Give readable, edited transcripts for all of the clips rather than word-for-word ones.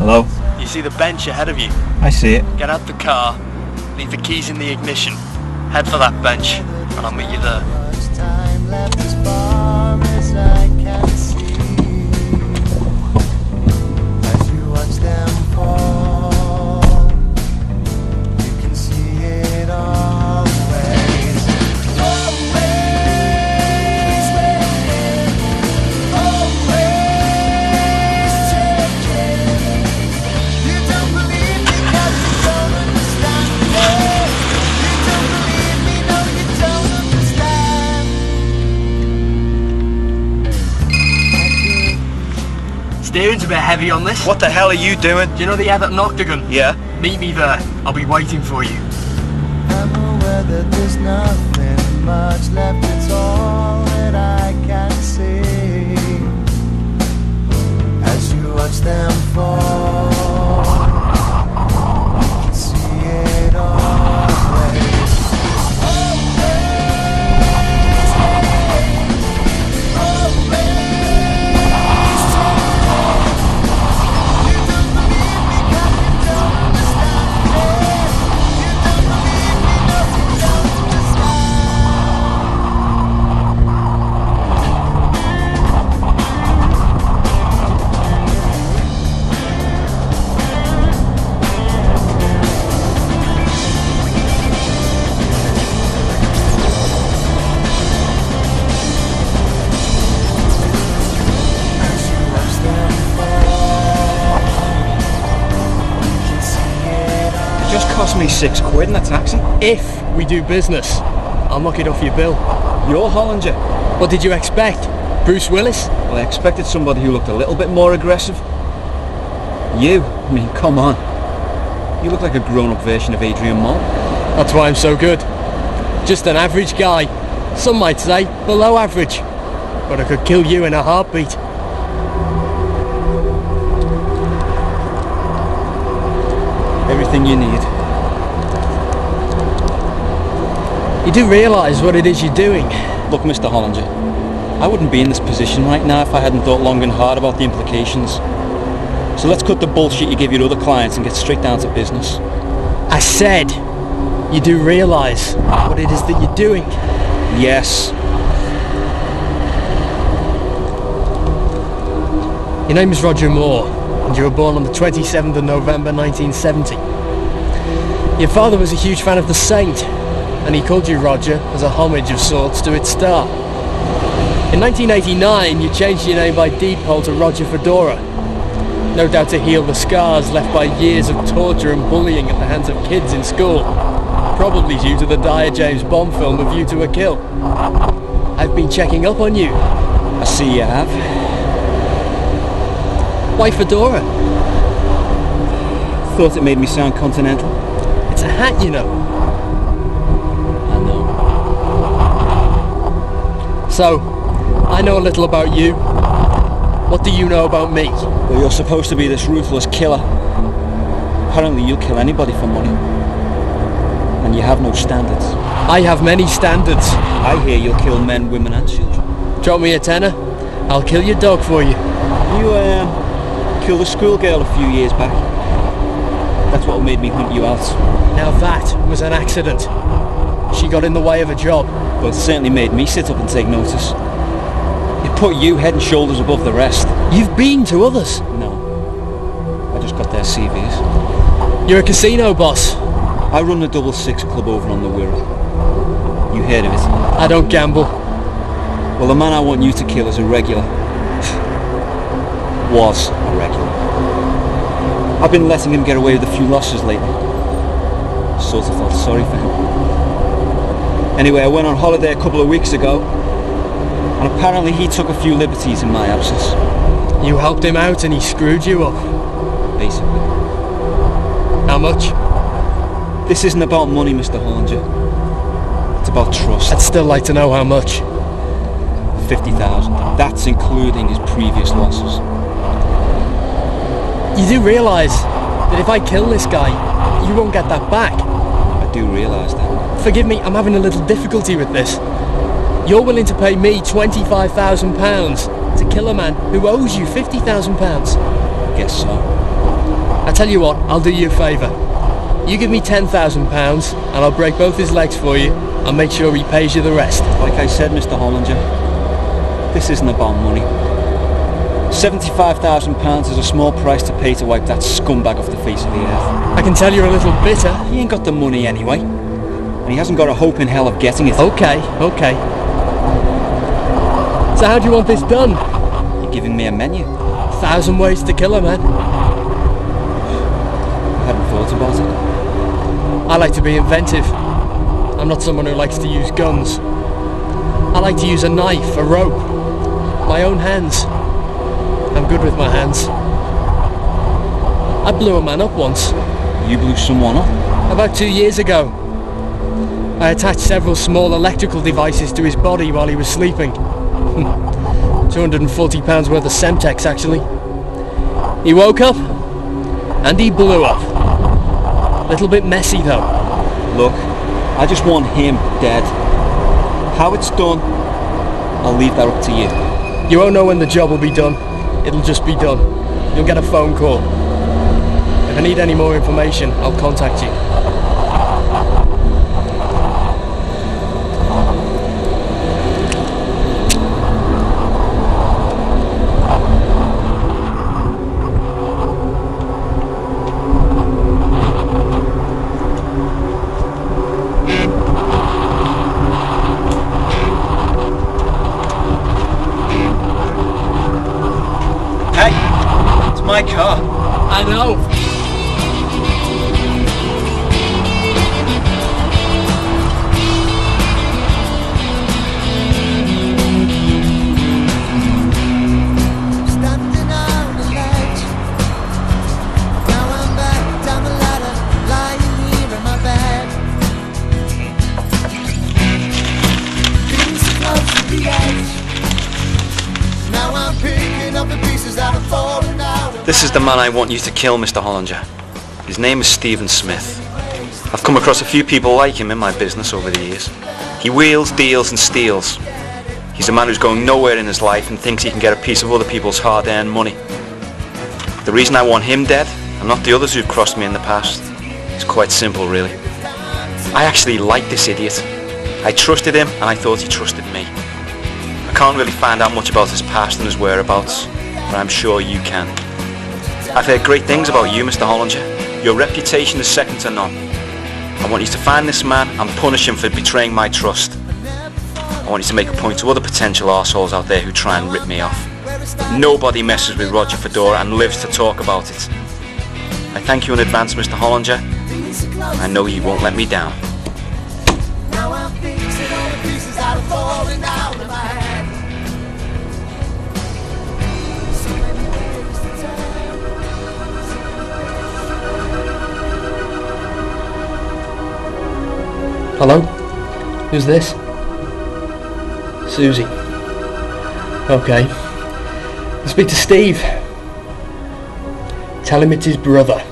Hello? You see the bench ahead of you? I see it. Get out the car, leave the keys in the ignition, head for that bench, and I'll meet you there. Steering's a bit heavy on this. What the hell are you doing? Do you know the Everton Octagon? Yeah? Meet me there. I'll be waiting for you. I'm aware that there's nothing much left. It's all that I can see as you watch them fall. You can see it always. Just cost me £6 in a taxi. If we do business, I'll knock it off your bill. You're Hollinger. What did you expect? Bruce Willis? Well, I expected somebody who looked a little bit more aggressive. You? I mean, come on. You look like a grown-up version of Adrian Mole. That's why I'm so good. Just an average guy. Some might say below average. But I could kill you in a heartbeat. Everything you need. You do realise what it is you're doing? Look, Mr. Hollinger, I wouldn't be in this position right now if I hadn't thought long and hard about the implications. So let's cut the bullshit you give your other clients and get straight down to business. I said, you do realise what it is that you're doing? Yes. Your name is Roger Moore, and you were born on the 27th of November 1970. Your father was a huge fan of The Saint, and he called you Roger as a homage of sorts to its star. In 1989, you changed your name by deed poll to Roger Fedora, no doubt to heal the scars left by years of torture and bullying at the hands of kids in school, probably due to the dire James Bond film A View to a Kill. I've been checking up on you. I see you have. Why Fedora? Thought it made me sound continental. It's a hat, you know. I know. So, I know a little about you. What do you know about me? Well, you're supposed to be this ruthless killer. Apparently you'll kill anybody for money. And you have no standards. I have many standards. I hear you'll kill men, women and children. Drop me a tenner, I'll kill your dog for you. You, killed a schoolgirl a few years back. That's what made me hunt you out. Now that was an accident. She got in the way of a job. But it certainly made me sit up and take notice. It put you head and shoulders above the rest. You've been to others. No. I just got their CVs. You're a casino boss. I run the 66 club over on the Wirral. You heard of it? I don't gamble. Well, the man I want you to kill is a regular. Was a regular. I've been letting him get away with a few losses lately. Sort of felt sorry for him. Anyway, I went on holiday a couple of weeks ago, and apparently he took a few liberties in my absence. You helped him out and he screwed you up. Basically. How much? This isn't about money, Mr. Hollinger. It's about trust. I'd still like to know how much. 50,000. That's including his previous losses. You do realise that if I kill this guy, you won't get that back. I do realise that. Forgive me, I'm having a little difficulty with this. You're willing to pay me £25,000 to kill a man who owes you £50,000. I guess so. tell you what, I'll do you a favour. You give me £10,000 and I'll break both his legs for you and make sure he pays you the rest. Like I said, Mr. Hollinger, this isn't about money. £75,000 is a small price to pay to wipe that scumbag off the face of the earth. I can tell you're a little bitter. He ain't got the money anyway, and he hasn't got a hope in hell of getting it. Okay. So how do you want this done? You're giving me a menu. 1,000 ways to kill a man. I hadn't thought about it. I like to be inventive. I'm not someone who likes to use guns. I like to use a knife, a rope, my own hands. I'm good with my hands. I blew a man up once. You blew someone up? About 2 years ago. I attached several small electrical devices to his body while he was sleeping. £240 worth of Semtex, actually. He woke up and he blew up. Little bit messy though. Look, I just want him dead. How it's done, I'll leave that up to you. You won't know when the job will be done. It'll just be done. You'll get a phone call. If I need any more information, I'll contact you. Hey, it's my car. I know. Standing on the ledge. Now I'm back down the ladder, lying here in my bed. Feeling so close to the edge. Now I'm picking up the pieces that are falling out. This is the man I want you to kill, Mr. Hollinger. His name is Stephen Smith. I've come across a few people like him in my business over the years. He wheels, deals and steals. He's a man who's going nowhere in his life and thinks he can get a piece of other people's hard-earned money. The reason I want him dead, and not the others who've crossed me in the past, is quite simple really. I actually like this idiot. I trusted him and I thought he trusted me. I can't really find out much about his past and his whereabouts, but I'm sure you can. I've heard great things about you, Mr. Hollinger. Your reputation is second to none. I want you to find this man and punish him for betraying my trust. I want you to make a point to other potential arseholes out there who try and rip me off. Nobody messes with Roger Fedora and lives to talk about it. I thank you in advance, Mr. Hollinger. I know you won't let me down. Now I'm fixing all the pieces that are falling out of my head. So many ways to tell. Hello? Who's this? Susie. Okay. Speak to Steve. Tell him it's his brother.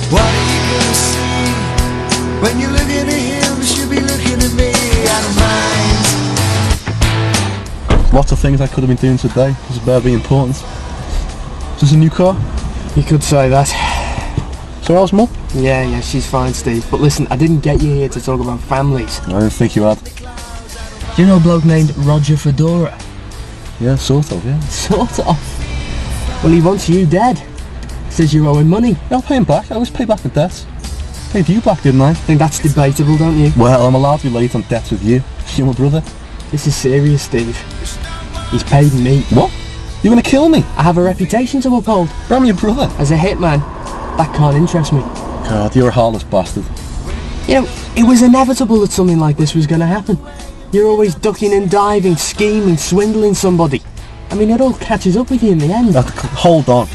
What are you gonna see when you're looking at him? You should be looking at me. I don't mind. Lots of things I could have been doing today. This better be important. Is this a new car? You could say that. So how's Mum? Yeah, she's fine, Steve. But listen, I didn't get you here to talk about families. I didn't think you had. Do you know a bloke named Roger Fedora? Yeah, sort of, yeah. Sort of. Well, he wants you dead. Says you owe him money. Yeah, I'll pay him back. I always pay back my debts. Paid you back, didn't I? Think that's debatable, don't you? Well, I'm allowed to be late on debts with you. You're my brother. This is serious, Steve. He's paid me. What? You're gonna kill me? I have a reputation to uphold. But I'm your brother. As a hitman, that can't interest me. God, you're a heartless bastard. You know, it was inevitable that something like this was going to happen. You're always ducking and diving, scheming, swindling somebody. I mean, it all catches up with you in the end. Hold on.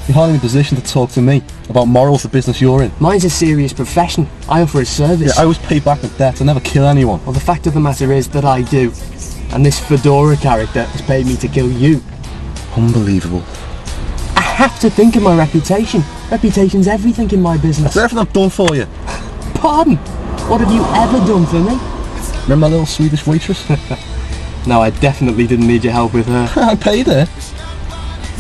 You're hardly in a position to talk to me about morals of the business you're in. Mine's a serious profession. I offer a service. Yeah, I always pay back my debts. I never kill anyone. Well, the fact of the matter is that I do. And this Fedora character has paid me to kill you. Unbelievable. A have to think of my reputation. Reputation's everything in my business. That's everything I've done for you. Pardon? What have you ever done for me? Remember that little Swedish waitress? No, I definitely didn't need your help with her. I paid her.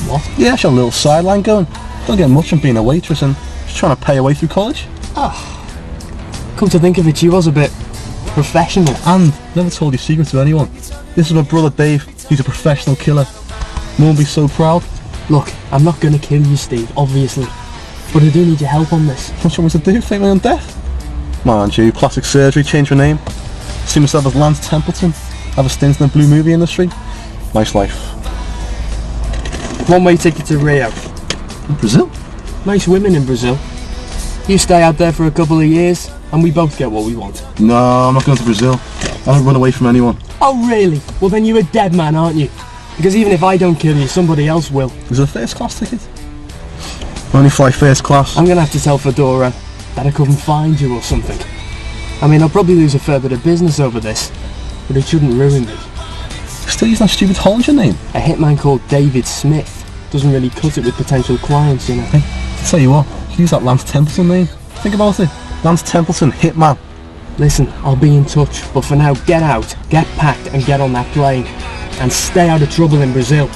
What? Yeah, she had a little sideline going. Don't get much from being a waitress and just trying to pay her way through college. Come to think of it, she was a bit professional. And never told your secret to anyone. This is my brother Dave. He's a professional killer. Mum will be so proud. Look, I'm not going to kill you, Steve, obviously. But I do need your help on this. What do you want me to do? Fake my own death? Mind you, plastic surgery, change my name. See myself as Lance Templeton. Have a stint in the blue movie industry. Nice life. One-way ticket to Rio. In Brazil? Nice women in Brazil. You stay out there for a couple of years, and we both get what we want. No, I'm not going to Brazil. I don't run away from anyone. Oh, really? Well, then you're a dead man, aren't you? Because even if I don't kill you, somebody else will. Is it a first class ticket? I only fly first class. I'm going to have to tell Fedora that I couldn't find you or something. I mean, I'll probably lose a fair bit of business over this, but it shouldn't ruin me. Still using that stupid Hollinger name? A hitman called David Smith doesn't really cut it with potential clients, you know. Hey, I'll tell you what, you use that Lance Templeton name. Think about it. Lance Templeton, hitman. Listen, I'll be in touch, but for now, get out, get packed and get on that plane. And stay out of trouble in Brazil.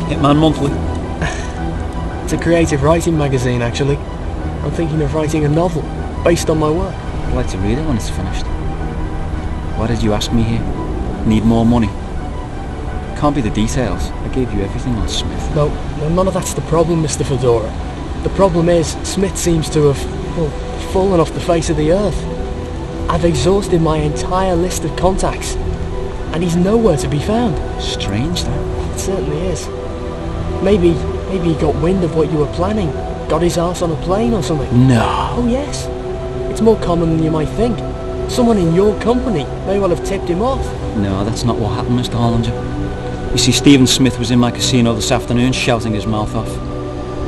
Hitman Monthly. It's a creative writing magazine, actually. I'm thinking of writing a novel based on my work. I'd like to read it when it's finished. Why did you ask me here? Need more money? Can't be the details. I gave you everything on Smith. No, none of that's the problem, Mr. Fedora. The problem is, Smith seems to have, well, fallen off the face of the earth. I've exhausted my entire list of contacts, and he's nowhere to be found. Strange, that. It certainly is. Maybe he got wind of what you were planning, got his arse on a plane or something. No. Oh yes, it's more common than you might think. Someone in your company may well have tipped him off. No, that's not what happened, Mr. Hollinger. You see, Stephen Smith was in my casino this afternoon shouting his mouth off.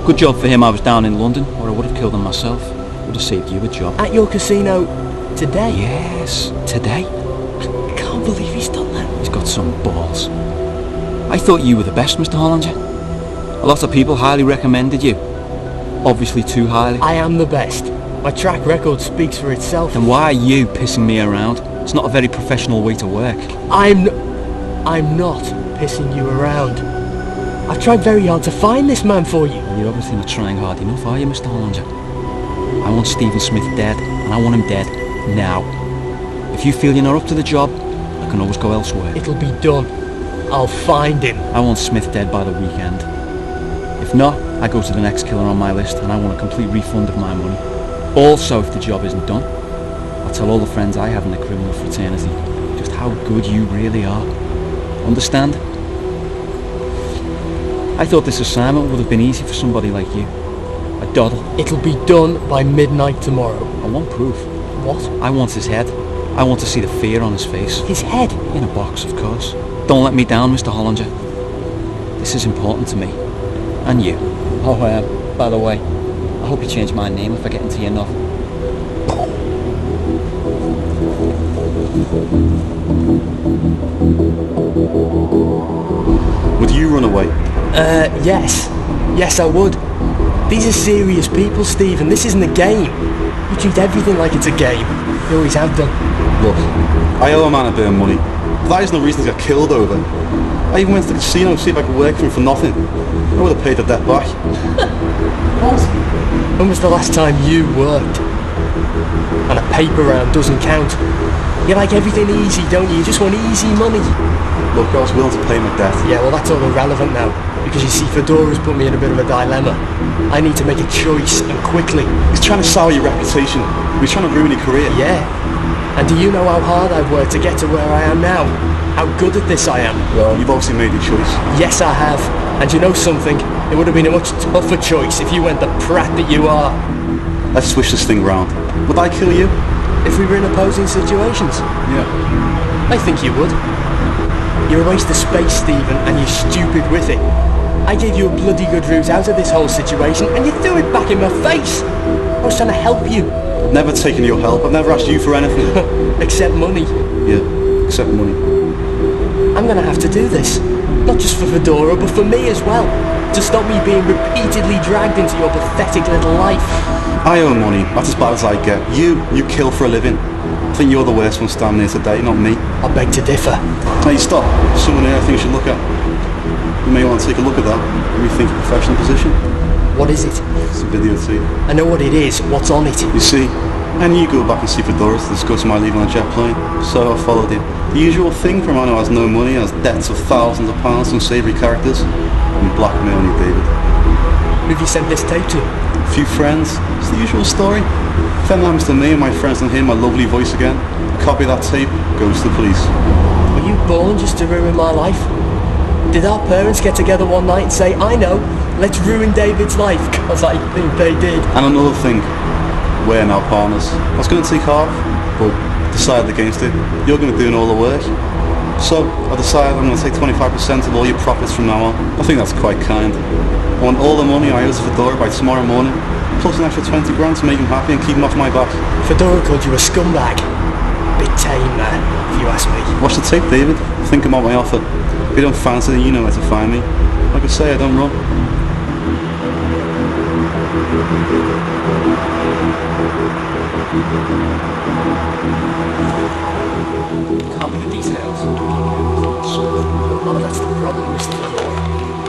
Good job for him I was down in London, or I would have killed him myself. Would have saved you a job. At your casino today? Yes, today. I can't believe he's done that. He's got some balls. I thought you were the best, Mr. Hollinger. A lot of people highly recommended you. Obviously too highly. I am the best. My track record speaks for itself. Then why are you pissing me around? It's not a very professional way to work. I'm not pissing you around. I've tried very hard to find this man for you. You're obviously not trying hard enough, are you, Mr. Hollinger? I want Stephen Smith dead, and I want him dead now. If you feel you're not up to the job, I can always go elsewhere. It'll be done. I'll find him. I want Smith dead by the weekend. If not, I go to the next killer on my list and I want a complete refund of my money. Also, if the job isn't done, I'll tell all the friends I have in the criminal fraternity just how good you really are. Understand? I thought this assignment would have been easy for somebody like you. A doddle. It'll be done by midnight tomorrow. I want proof. What? I want his head. I want to see the fear on his face. His head? In a box, of course. Don't let me down, Mr. Hollinger. This is important to me. And you. Oh, by the way, I hope you change my name if I get into your novel. Would you run away? Yes. Yes, I would. These are serious people, Stephen. This isn't a game. You treat everything like it's a game. You always have done. Look, I owe a man a bit of money. But that is no reason to get killed over. I even went to the casino to see if I could work for him for nothing. I would have paid the debt back. What? When was the last time you worked? And a paper round doesn't count. You like everything easy, don't you? You just want easy money. Look, I was willing to pay my debt. Yeah, well, that's all irrelevant now. Because you see, Fedora's put me in a bit of a dilemma. I need to make a choice, and quickly. He's trying to sour your reputation. He's trying to ruin your career. Yeah. And do you know how hard I've worked to get to where I am now? How good at this I am? Well, you've obviously made your choice. Yes, I have. And you know something? It would have been a much tougher choice if you went the prat that you are. Let's switch this thing round. Would I kill you? If we were in opposing situations? Yeah. I think you would. You erased the space, Stephen, and you're stupid with it. I gave you a bloody good route out of this whole situation, and you threw it back in my face. I was trying to help you. I've never taken your help. I've never asked you for anything. Except money. Yeah, except money. I'm gonna have to do this. Not just for Fedora, but for me as well. To stop me being repeatedly dragged into your pathetic little life. I owe money. That's as bad as I get. You kill for a living. I think you're the worst one standing here today, not me. I beg to differ. Hey, stop. There's someone here I think you should look at. You may want to take a look at that and rethink your professional position. What is it? It's a videotape. I know what it is. What's on it? You see, I knew you go back and see Fedora to discuss my leaving on a jet plane, so I followed you. The usual thing for a man who has no money, has debts of thousands of pounds from savoury characters, and blackmailing you, David. Who have you sent this tape to? A few friends. It's the usual story. If anything happens to me and my friends don't hear my lovely voice again, a copy of that tape goes to the police. Were you born just to ruin my life? Did our parents get together one night and say, I know, let's ruin David's life? Because I think they did. And another thing, we're now partners. I was going to take half, but decided against it. You're going to be doing all the work. So I decided I'm going to take 25% of all your profits from now on. I think that's quite kind. I want all the money I owe to Fedora by tomorrow morning, plus an extra 20 grand to make him happy and keep him off my back. Fedora called you a scumbag. Bit tame, man, if you ask me. Watch the tape, David. Think about my offer. If you don't fancy it, you know where to find me. Like I say, I don't run. Can't be the details. Oh, that's the problem, Mr. Fedora.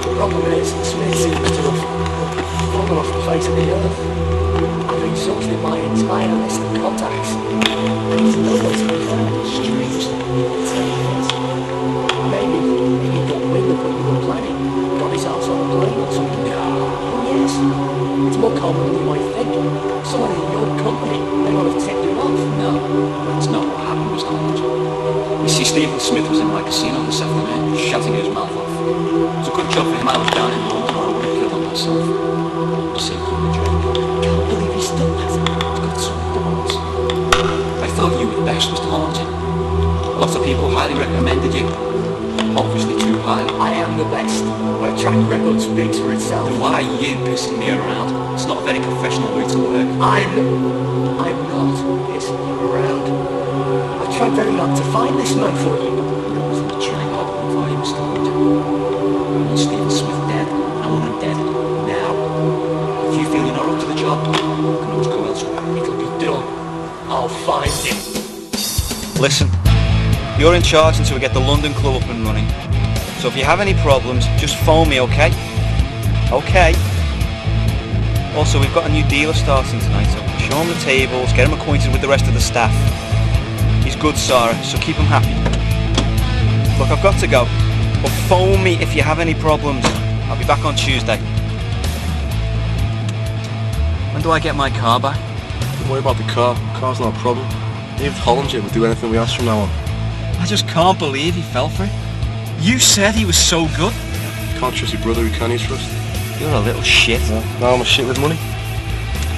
The problem is, Smith seems to have fallen off the face of the earth. I've exhausted my entire list of contacts. And he's nowhere to be found. Strange. Maybe he got wind of what you were planning. Got his ass on a plane or something. Yes. It's more common than you might think. Someone in your company may not have tipped you off. No, that's not what happened, Mr. Holmes. You see, Stephen Smith was in my casino this afternoon, shouting his mouth off. It was a good job for him. I was down in London, or I would have killed him myself. You see, I Can't believe he's done that. got some thoughts. I thought you were best, Mr. Holmes. Lots of people highly recommended you. Obviously too highly. I am the best. My track record speaks for itself. Then why are you pissing me around? It's not a very professional way to work. I'm not pissing you around. I've tried very hard to find this man for you. I wasn't trying hard for you, Mr. Holmes. I want Stephen Smith dead. I want him dead. Now. If you feel you're not up to the job, you can always go elsewhere. It'll be done. I'll find him. Listen, you're in charge until we get the London club up and running. So if you have any problems, just phone me, okay? Okay. Also, we've got a new dealer starting tonight, so show him the tables, get him acquainted with the rest of the staff. He's good, Sarah, so keep him happy. Look, I've got to go, but phone me if you have any problems. I'll be back on Tuesday. When do I get my car back? Don't worry about the car. The car's not a problem. David Hollinger would do anything we ask from now on. I just can't believe he fell for it. You said he was so good. Can't trust your brother, who can you trust? You're a little shit. Yeah. Now I'm a shit with money.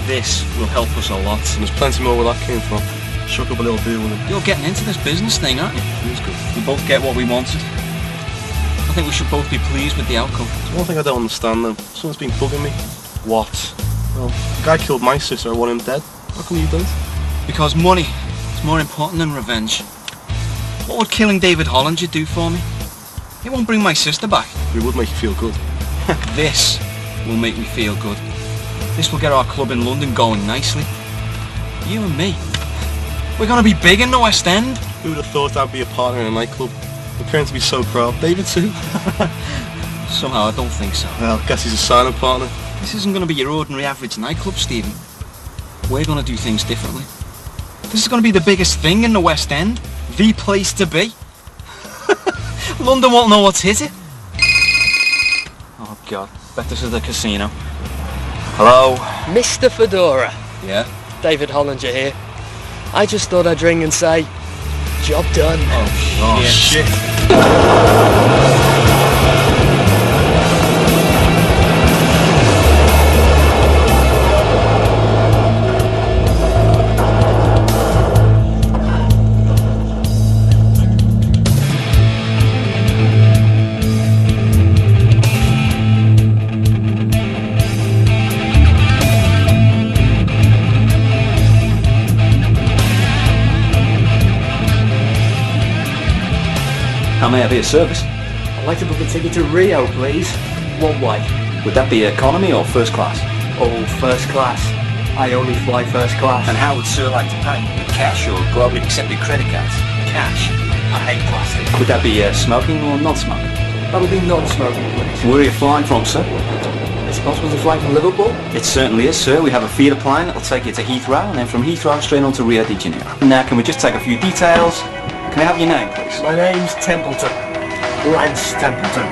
This will help us a lot. And there's plenty more where that came from. Shook up a little deal with him. You're getting into this business thing, aren't you? He's good. We both get what we wanted. I think we should both be pleased with the outcome. There's one thing I don't understand though. Someone's been bugging me. What? Well, the guy killed my sister, I want him dead. How come you don't? Because money is more important than revenge. What would killing David Hollinger do for me? It won't bring my sister back. It would make you feel good. This will make me feel good. This will get our club in London going nicely. You and me. We're gonna be big in the West End. Who would have thought I'd be a partner in a nightclub? Your parents will be so proud. David too? Somehow I don't think so. Well, guess he's a signing partner. This isn't going to be your ordinary average nightclub, Stephen. We're going to do things differently. This is going to be the biggest thing in the West End. The place to be. London won't know what's hit it. Oh God, bet this is the casino. Hello? Mr. Fedora, Yeah? David Hollinger here. I just thought I'd ring and say, job done. Oh shit. How may I be of service? I'd like to book a ticket to Rio, please. One way. Would that be economy or first class? Oh, first class. I only fly first class. And how would Sir like to pay? Cash or globally accepted credit cards? Cash. I hate plastic. Would that be smoking or non-smoking? That'll be non-smoking, please. Where are you flying from, sir? It's possible to fly from Liverpool? It certainly is, sir. We have a feeder plane that'll take you to Heathrow, and then from Heathrow straight on to Rio de Janeiro. Now, can we just take a few details? Can I have your name, please? My name's Templeton. Lance Templeton.